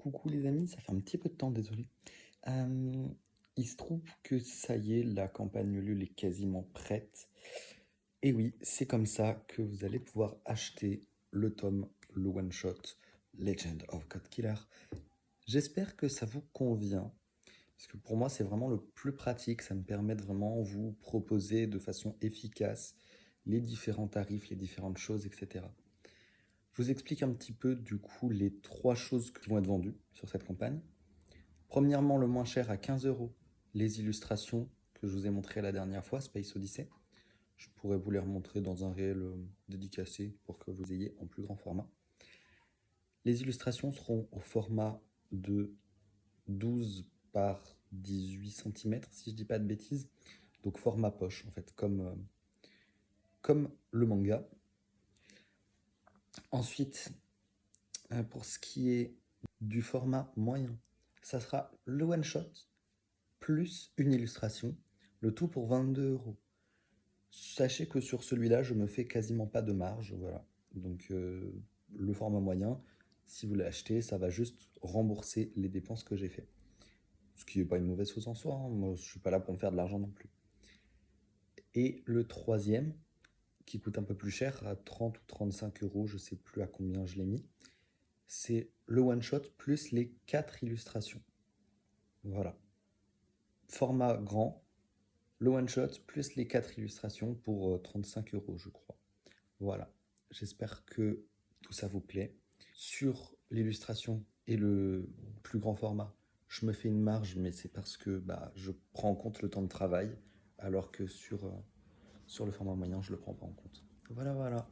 Coucou les amis, ça fait un petit peu de temps, désolé. Euh, il se trouve que ça y est, la campagne Ulule est quasiment prête. Et oui, c'est comme ça que vous allez pouvoir acheter le tome, le one-shot Legend of God Killer. J'espère que ça vous convient, parce que pour moi c'est vraiment le plus pratique, ça me permet de vraiment vous proposer de façon efficace les différents tarifs, les différentes choses, etc. Je vous explique un petit peu du coup les trois choses qui vont être vendues sur cette campagne. Premièrement, le moins cher à 15 euros, les illustrations que je vous ai montrées la dernière fois, Space Odyssey. Je pourrais vous les remontrer dans un réel dédicacé pour que vous ayez en plus grand format. Les illustrations seront au format de 12 par 18 cm, si je dis pas de bêtises. Donc format poche, en fait, comme le manga. Ensuite, pour ce qui est du format moyen, ça sera le one-shot plus une illustration, le tout pour 22 euros. Sachez que sur celui-là, je me fais quasiment pas de marge, voilà. Donc le format moyen, si vous l'achetez, ça va juste rembourser les dépenses que j'ai fait. Ce qui n'est pas une mauvaise chose en soi, hein. Moi je suis pas là pour me faire de l'argent non plus. Et le troisième, qui coûte un peu plus cher, à 30 ou 35 euros, je sais plus à combien je l'ai mis, c'est le one-shot plus les 4 illustrations. Voilà. Format grand, le one-shot plus les 4 illustrations pour 35 euros, je crois. Voilà, j'espère que tout ça vous plaît. Sur l'illustration et le plus grand format, je me fais une marge, mais c'est parce que je prends en compte le temps de travail, alors que sur le format moyen, je ne le prends pas en compte. Voilà, voilà.